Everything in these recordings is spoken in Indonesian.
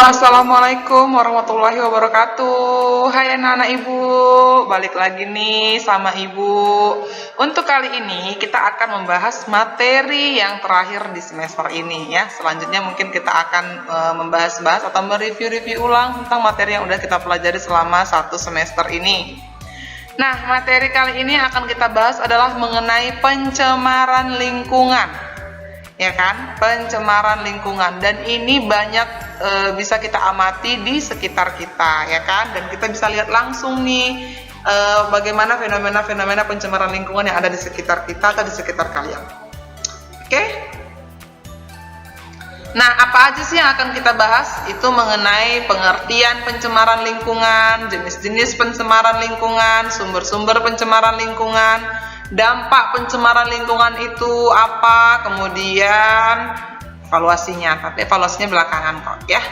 Assalamualaikum warahmatullahi wabarakatuh. Hai anak-anak ibu, balik lagi nih sama ibu. Untuk kali ini kita akan membahas materi yang terakhir di semester ini ya. Selanjutnya mungkin kita akan membahas-bahas atau mereview-review ulang tentang materi yang udah kita pelajari selama satu semester ini. Nah, materi kali ini akan kita bahas adalah mengenai pencemaran lingkungan. Ya kan, pencemaran lingkungan, dan ini banyak bisa kita amati di sekitar kita, ya kan, dan kita bisa lihat langsung nih bagaimana fenomena-fenomena pencemaran lingkungan yang ada di sekitar kita atau di sekitar kalian. Oke? Nah, apa aja sih yang akan kita bahas? Itu mengenai pengertian pencemaran lingkungan, jenis-jenis pencemaran lingkungan, sumber-sumber pencemaran lingkungan, dampak pencemaran lingkungan itu apa, kemudian evaluasinya, tapi evaluasinya belakangan kok ya.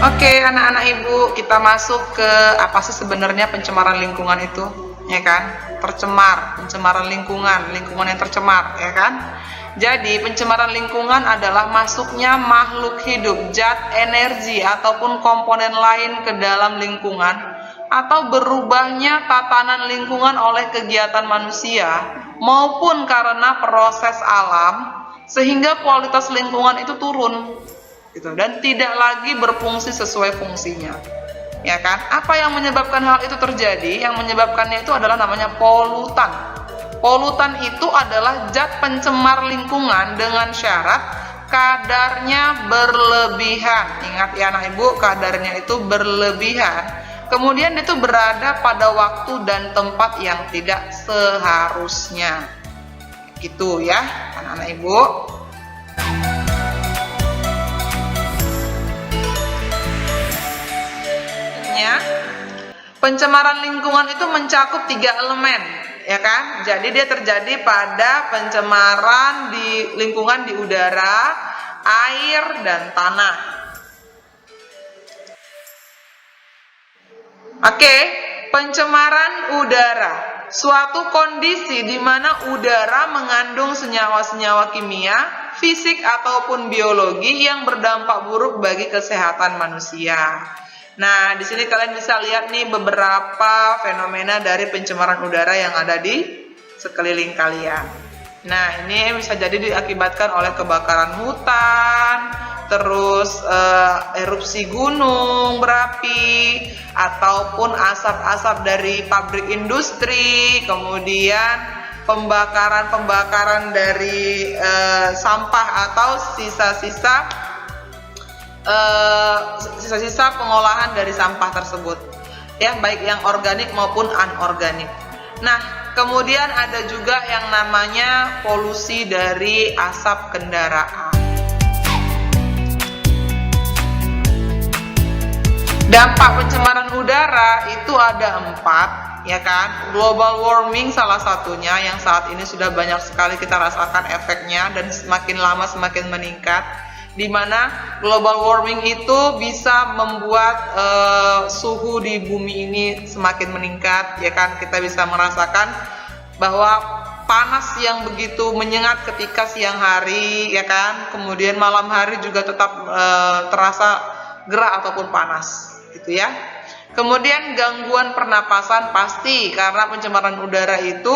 Oke, anak-anak ibu, kita masuk ke apa sih sebenarnya pencemaran lingkungan itu, ya kan? Pencemaran lingkungan yang tercemar, ya kan? Jadi, pencemaran lingkungan adalah masuknya makhluk hidup, zat, energi, ataupun komponen lain ke dalam lingkungan, atau berubahnya tatanan lingkungan oleh kegiatan manusia maupun karena proses alam sehingga kualitas lingkungan itu turun gitu, dan tidak lagi berfungsi sesuai fungsinya, ya kan? Apa yang menyebabkan hal itu terjadi? Yang menyebabkannya itu adalah namanya polutan. Polutan itu adalah zat pencemar lingkungan dengan syarat kadarnya berlebihan. Ingat ya anak ibu, kadarnya itu berlebihan. Kemudian itu berada pada waktu dan tempat yang tidak seharusnya. Gitu ya, anak-anak ibu. Pencemaran lingkungan itu mencakup 3 elemen, ya kan? Jadi dia terjadi pada pencemaran di lingkungan di udara, air, dan tanah. Oke, pencemaran udara, suatu kondisi di mana udara mengandung senyawa-senyawa kimia, fisik ataupun biologi yang berdampak buruk bagi kesehatan manusia. Nah, di sini kalian bisa lihat nih beberapa fenomena dari pencemaran udara yang ada di sekeliling kalian. Nah, ini bisa jadi diakibatkan oleh kebakaran hutan, terus erupsi gunung berapi, ataupun asap-asap dari pabrik industri, kemudian pembakaran dari sampah atau sisa-sisa pengolahan dari sampah tersebut, ya, baik yang organik maupun anorganik. Nah, kemudian ada juga yang namanya polusi dari asap kendaraan. Dampak pencemaran udara itu ada 4, ya kan? Global warming salah satunya yang saat ini sudah banyak sekali kita rasakan efeknya dan semakin lama semakin meningkat, di mana global warming itu bisa membuat suhu di bumi ini semakin meningkat, ya kan? Kita bisa merasakan bahwa panas yang begitu menyengat ketika siang hari, ya kan? Kemudian malam hari juga tetap terasa gerah ataupun panas, gitu ya. Kemudian gangguan pernapasan pasti, karena pencemaran udara itu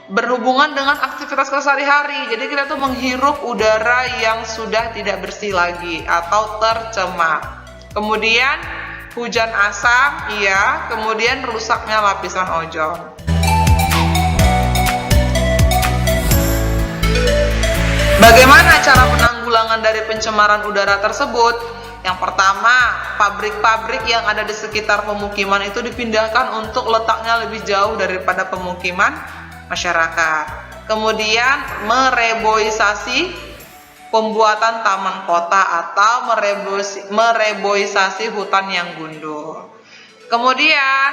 berhubungan dengan aktivitas sehari-hari. Jadi kita tuh menghirup udara yang sudah tidak bersih lagi atau tercemar. Kemudian hujan asam, iya. Kemudian rusaknya lapisan ozon. Bagaimana cara penanggulangan dari pencemaran udara tersebut? Yang pertama, pabrik-pabrik yang ada di sekitar pemukiman itu dipindahkan untuk letaknya lebih jauh daripada pemukiman masyarakat. Kemudian mereboisasi, pembuatan taman kota atau mereboisasi hutan yang gundul. Kemudian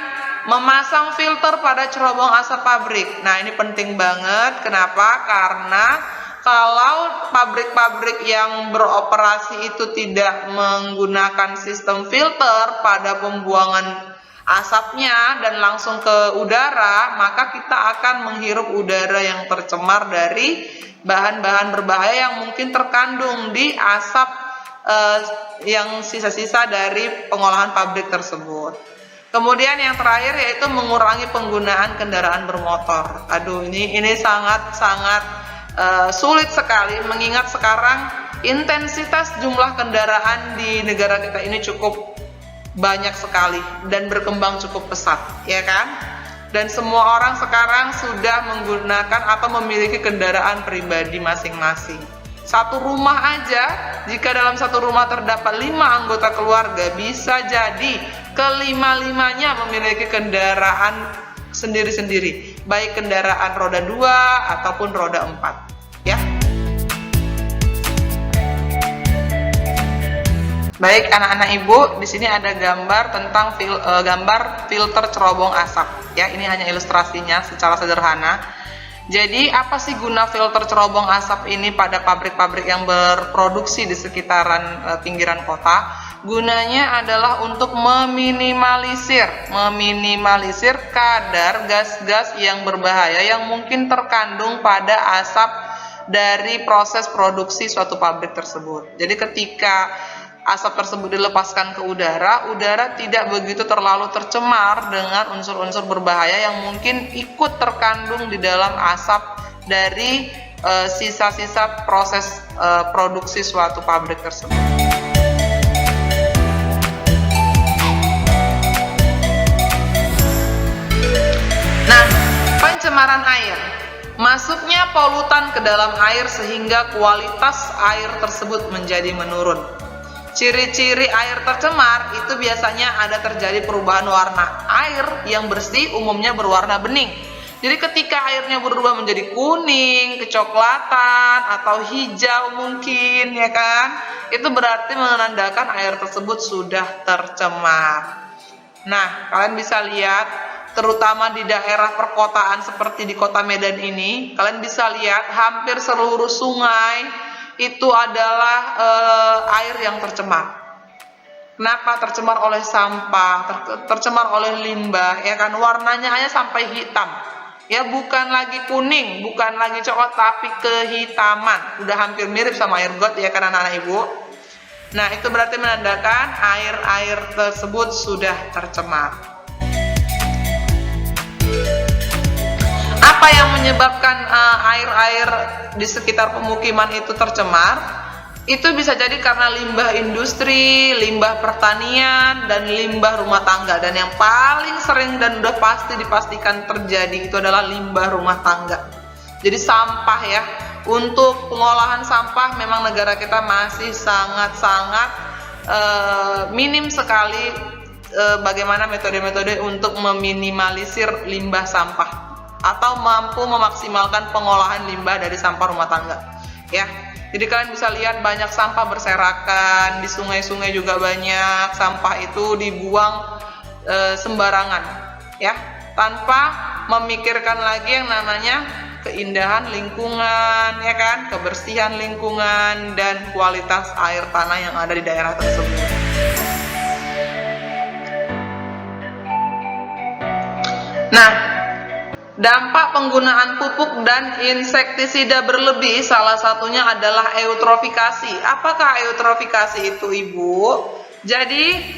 memasang filter pada cerobong asap pabrik. Nah, ini penting banget. Kenapa? Karena kalau pabrik-pabrik yang beroperasi itu tidak menggunakan sistem filter pada pembuangan asapnya dan langsung ke udara, maka kita akan menghirup udara yang tercemar dari bahan-bahan berbahaya yang mungkin terkandung di asap yang sisa-sisa dari pengolahan pabrik tersebut. Kemudian yang terakhir yaitu mengurangi penggunaan kendaraan bermotor. Aduh, ini sangat sulit sekali mengingat sekarang intensitas jumlah kendaraan di negara kita ini cukup banyak sekali dan berkembang cukup pesat, ya kan? Dan semua orang sekarang sudah menggunakan atau memiliki kendaraan pribadi masing-masing. Satu rumah aja, jika dalam satu rumah terdapat 5 anggota keluarga, bisa jadi kelima-limanya memiliki kendaraan sendiri-sendiri, baik kendaraan roda 2 ataupun roda 4, ya. Baik anak-anak ibu, di sini ada gambar tentang gambar filter cerobong asap, ya. Ini hanya ilustrasinya secara sederhana. Jadi apa sih guna filter cerobong asap ini pada pabrik-pabrik yang berproduksi di sekitaran pinggiran kota? Gunanya adalah untuk meminimalisir kadar gas-gas yang berbahaya yang mungkin terkandung pada asap dari proses produksi suatu pabrik tersebut. Jadi ketika asap tersebut dilepaskan ke udara tidak begitu terlalu tercemar dengan unsur-unsur berbahaya yang mungkin ikut terkandung di dalam asap dari sisa-sisa proses produksi suatu pabrik tersebut. Nah, pencemaran air. Masuknya polutan ke dalam air sehingga kualitas air tersebut menjadi menurun. Ciri-ciri air tercemar itu biasanya ada terjadi perubahan warna. Air yang bersih umumnya berwarna bening. Jadi ketika airnya berubah menjadi kuning, kecoklatan, atau hijau mungkin, ya kan? Itu berarti menandakan air tersebut sudah tercemar. Nah, kalian bisa lihat, terutama di daerah perkotaan seperti di kota Medan ini, kalian bisa lihat hampir seluruh sungai itu adalah air yang tercemar. Kenapa? Tercemar oleh sampah, tercemar oleh limbah, ya kan? Warnanya aja sampai hitam, ya, bukan lagi kuning, bukan lagi coklat, tapi kehitaman. Udah hampir mirip sama air got, ya kan anak-anak ibu? Nah, itu berarti menandakan air tersebut sudah tercemar. Apa yang menyebabkan air-air di sekitar pemukiman itu tercemar? Itu bisa jadi karena limbah industri, limbah pertanian, dan limbah rumah tangga. Dan yang paling sering dan udah pasti dipastikan terjadi itu adalah limbah rumah tangga. Jadi sampah, ya. Untuk pengolahan sampah memang negara kita masih sangat-sangat minim sekali bagaimana metode-metode untuk meminimalisir limbah sampah atau mampu memaksimalkan pengolahan limbah dari sampah rumah tangga, ya. Jadi kalian bisa lihat banyak sampah berserakan di sungai-sungai, juga banyak sampah itu dibuang sembarangan, ya, tanpa memikirkan lagi yang namanya keindahan lingkungan, ya kan, kebersihan lingkungan dan kualitas air tanah yang ada di daerah tersebut. Nah, dampak penggunaan pupuk dan insektisida berlebih salah satunya adalah eutrofikasi. Apakah eutrofikasi itu, Ibu? Jadi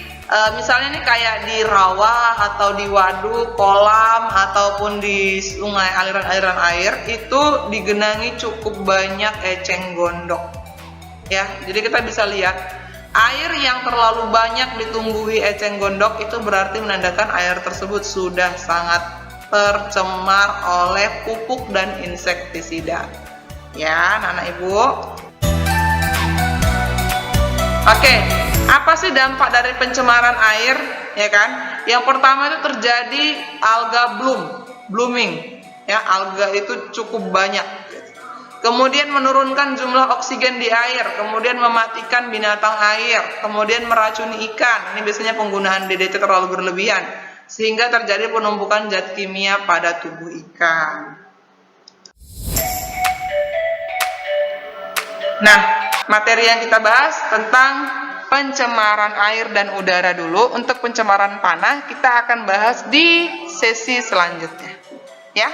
misalnya nih kayak di rawa atau di waduk, kolam ataupun di sungai, aliran-aliran air itu digenangi cukup banyak eceng gondok. Ya, jadi kita bisa lihat air yang terlalu banyak ditumbuhi eceng gondok itu berarti menandakan air tersebut sudah sangat tercemar oleh pupuk dan insektisida, ya anak-anak ibu. Oke, apa sih dampak dari pencemaran air, ya kan? Yang pertama itu terjadi alga blooming, ya, alga itu cukup banyak. Kemudian menurunkan jumlah oksigen di air, kemudian mematikan binatang air, kemudian meracuni ikan. Ini biasanya penggunaan DDT terlalu berlebihan, sehingga terjadi penumpukan zat kimia pada tubuh ikan. Nah, materi yang kita bahas tentang pencemaran air dan udara dulu. Untuk pencemaran tanah kita akan bahas di sesi selanjutnya, ya.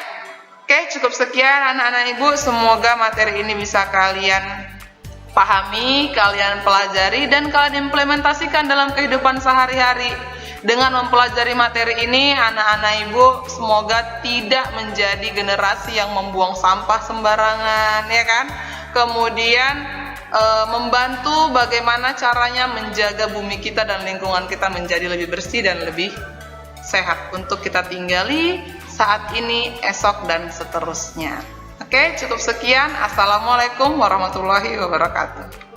Oke, cukup sekian anak-anak ibu. Semoga materi ini bisa kalian pahami, kalian pelajari, dan kalian implementasikan dalam kehidupan sehari-hari. Dengan mempelajari materi ini, anak-anak ibu semoga tidak menjadi generasi yang membuang sampah sembarangan, ya kan? Kemudian membantu bagaimana caranya menjaga bumi kita dan lingkungan kita menjadi lebih bersih dan lebih sehat untuk kita tinggali saat ini, esok, dan seterusnya. Oke, cukup sekian. Assalamualaikum warahmatullahi wabarakatuh.